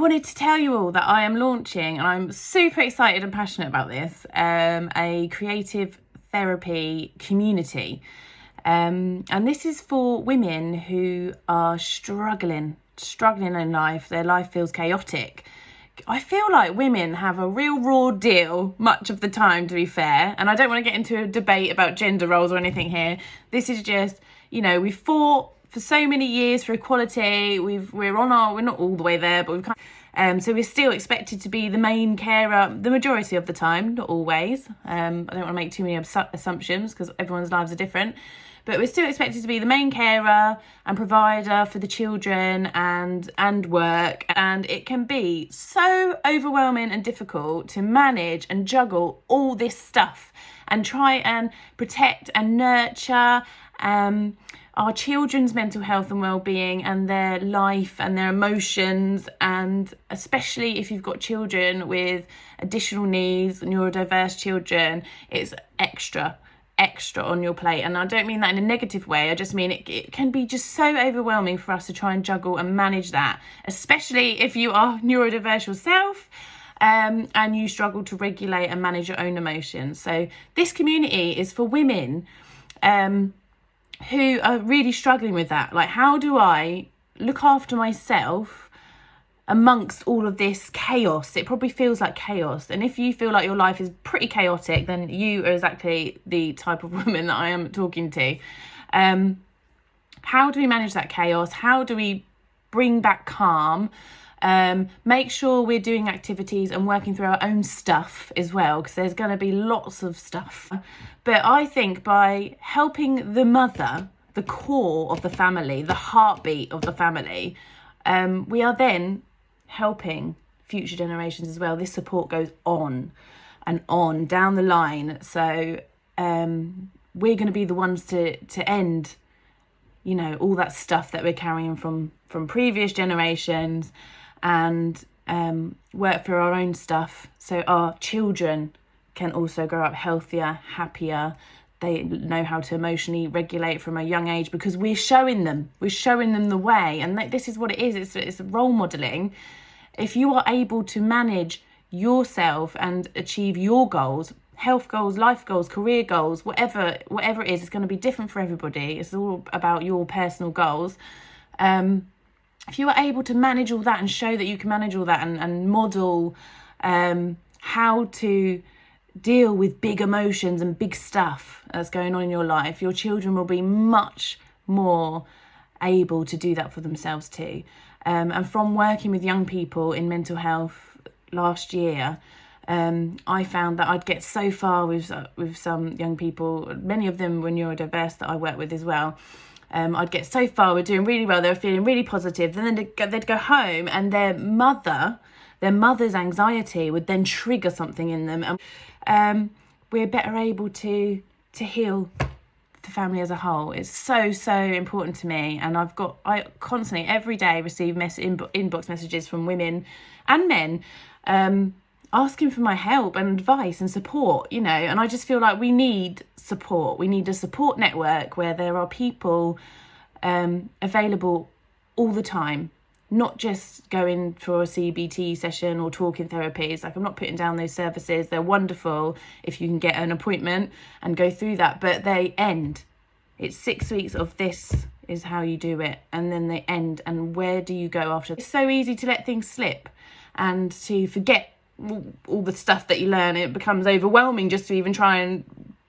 wanted to tell you all that I am launching, and I'm super excited and passionate about this, a creative therapy community. And this is for women who are struggling in life. Their life feels chaotic. I feel like women have a real raw deal much of the time, to be fair. And I don't want to get into a debate about gender roles or anything here. This is just, we've fought for so many years for equality. We're not all the way there, but we've so we're still expected to be the main carer the majority of the time, not always. I don't want to make too many assumptions because everyone's lives are different. But we're still expected to be the main carer and provider for the children and work. And it can be so overwhelming and difficult to manage and juggle all this stuff and try and protect and nurture our children's mental health and well-being and their life and their emotions, and especially if you've got children with additional needs, neurodiverse children, it's extra on your plate. And I don't mean that in a negative way. I just mean it can be just so overwhelming for us to try and juggle and manage that, especially if you are neurodiverse yourself. And you struggle to regulate and manage your own emotions. So this community is for women who are really struggling with that. Like, how do I look after myself amongst all of this chaos? It probably feels like chaos. And if you feel like your life is pretty chaotic, then you are exactly the type of woman that I am talking to. How do we manage that chaos? How do we bring back calm? Make sure we're doing activities and working through our own stuff as well, because there's going to be lots of stuff. But I think by helping the mother, the core of the family, the heartbeat of the family, we are then helping future generations as well. This support goes on and on down the line. So we're going to be the ones to end, all that stuff that we're carrying from previous generations, and work through our own stuff so our children can also grow up healthier, happier. They know how to emotionally regulate from a young age because we're showing them the way. And this is what it is. It's role modelling. If you are able to manage yourself and achieve your goals, health goals, life goals, career goals, whatever it is, it's going to be different for everybody. It's all about your personal goals. If you are able to manage all that and show that you can manage all that and model how to deal with big emotions and big stuff that's going on in your life, your children will be much more able to do that for themselves too. And from working with young people in mental health last year, I found that I'd get so far with some young people. Many of them were neurodiverse that I work with as well. I'd get so far, we're doing really well, they were feeling really positive. Then they'd go home and their mother's anxiety would then trigger something in them. And we're better able to heal the family as a whole. It's so important to me. And I constantly, every day, receive inbox messages from women and men asking for my help and advice and support, and I just feel like we need support. We need a support network where there are people available all the time, not just going for a CBT session or talking therapies. Like, I'm not putting down those services. They're wonderful if you can get an appointment and go through that, but they end. It's 6 weeks of this is how you do it, and then they end. And where do you go after? It's so easy to let things slip and to forget all the stuff that you learn. It becomes overwhelming just to even try and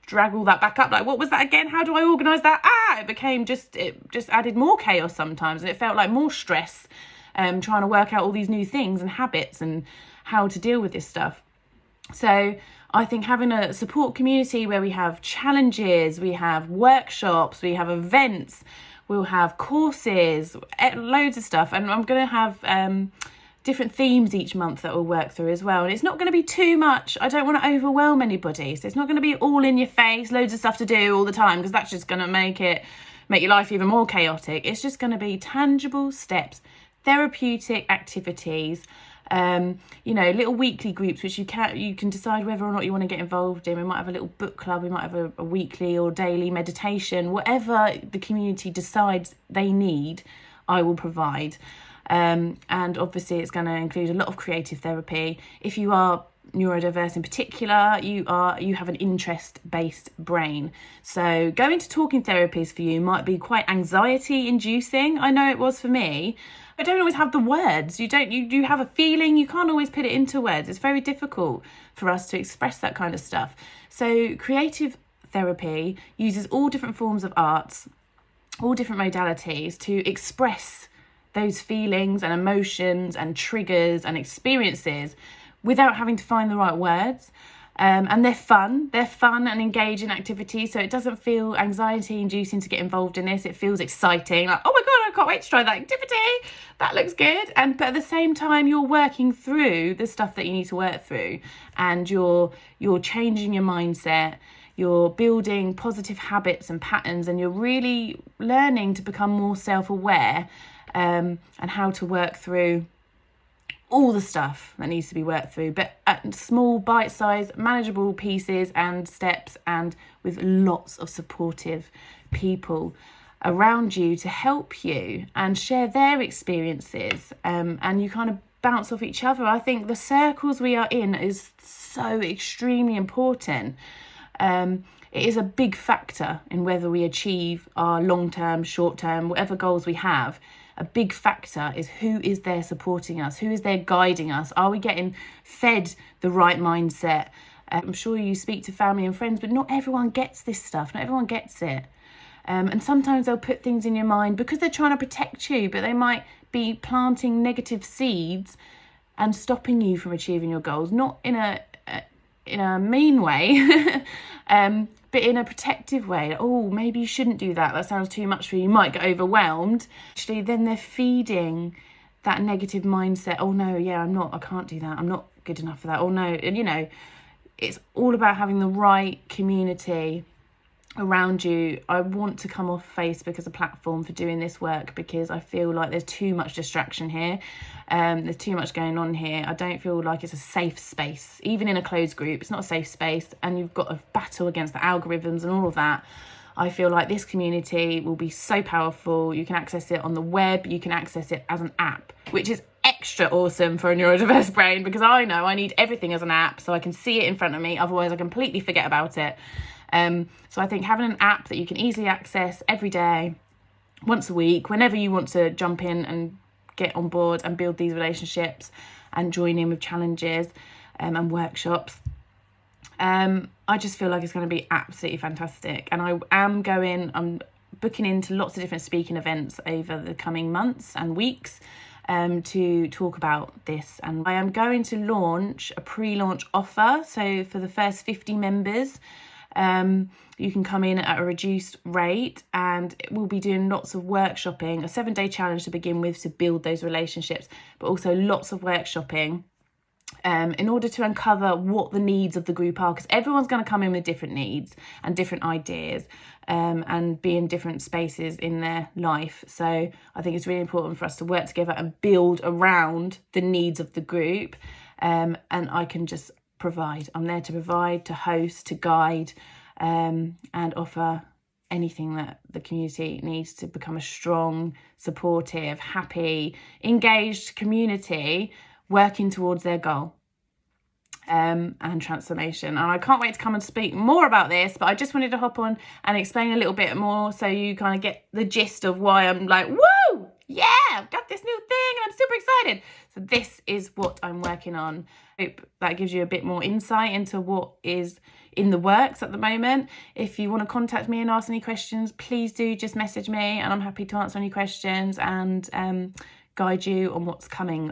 drag all that back up. Like, what was that again? How do I organise that? It just added more chaos sometimes, and it felt like more stress trying to work out all these new things and habits and how to deal with this stuff. So I think having a support community where we have challenges, we have workshops, we have events, we'll have courses, loads of stuff, and I'm going to have different themes each month that we'll work through as well. And it's not going to be too much. I don't want to overwhelm anybody. So it's not going to be all in your face, loads of stuff to do all the time, because that's just going to make your life even more chaotic. It's just going to be tangible steps, therapeutic activities, little weekly groups which you can decide whether or not you want to get involved in. We might have a little book club, we might have a weekly or daily meditation, whatever the community decides they need, I will provide. And obviously it's going to include a lot of creative therapy. If you are neurodiverse in particular, you have an interest-based brain. So going to talking therapies for you might be quite anxiety inducing. I know it was for me. I don't always have the words. You have a feeling, you can't always put it into words. It's very difficult for us to express that kind of stuff. So creative therapy uses all different forms of arts, all different modalities to express those feelings and emotions and triggers and experiences without having to find the right words. And they're fun and engaging activities, so it doesn't feel anxiety inducing to get involved in this. It feels exciting, like, oh my god, I can't wait to try that activity, that looks good. But at the same time, you're working through the stuff that you need to work through, and you're changing your mindset, you're building positive habits and patterns, and you're really learning to become more self-aware, and how to work through all the stuff that needs to be worked through, but at small, bite-sized, manageable pieces and steps, and with lots of supportive people around you to help you and share their experiences, and you kind of bounce off each other. I think the circles we are in is so extremely important. It is a big factor in whether we achieve our long-term, short-term, whatever goals we have. A big factor is who is there supporting us, who is there guiding us. Are we getting fed the right mindset? I'm sure you speak to family and friends, but not everyone gets this stuff. Not everyone gets it. And sometimes they'll put things in your mind because they're trying to protect you, but they might be planting negative seeds and stopping you from achieving your goals, not in a mean way, but in a protective way. Oh, maybe you shouldn't do that. That sounds too much for you. You might get overwhelmed. Actually, then they're feeding that negative mindset. Oh no, yeah, I can't do that. I'm not good enough for that. Oh no. And it's all about having the right community around you. I want to come off Facebook as a platform for doing this work because I feel like there's too much distraction here. There's too much going on here. I don't feel like it's a safe space. Even in a closed group, it's not a safe space, and you've got to battle against the algorithms and all of that. I feel like this community will be so powerful. You can access it on the web, you can access it as an app, which is extra awesome for a neurodiverse brain, because I know I need everything as an app so I can see it in front of me, otherwise I completely forget about it. So I think having an app that you can easily access every day, once a week, whenever you want to jump in and get on board and build these relationships and join in with challenges and workshops, I just feel like it's going to be absolutely fantastic. And I'm booking into lots of different speaking events over the coming months and weeks to talk about this. And I am going to launch a pre-launch offer. So for the first 50 members, you can come in at a reduced rate, and we'll be doing lots of workshopping, a 7-day challenge to begin with to build those relationships, but also lots of workshopping in order to uncover what the needs of the group are, because everyone's going to come in with different needs and different ideas, and be in different spaces in their life. So I think it's really important for us to work together and build around the needs of the group, and I can just provide. I'm there to provide, to host, to guide, and offer anything that the community needs to become a strong, supportive, happy, engaged community working towards their goal and transformation. And I can't wait to come and speak more about this, but I just wanted to hop on and explain a little bit more so you kind of get the gist of why I'm like, woo, yeah, I've got this new thing and I'm super excited. So this is what I'm working on. I hope that gives you a bit more insight into what is in the works at the moment. If you want to contact me and ask any questions, please do just message me, and I'm happy to answer any questions and guide you on what's coming.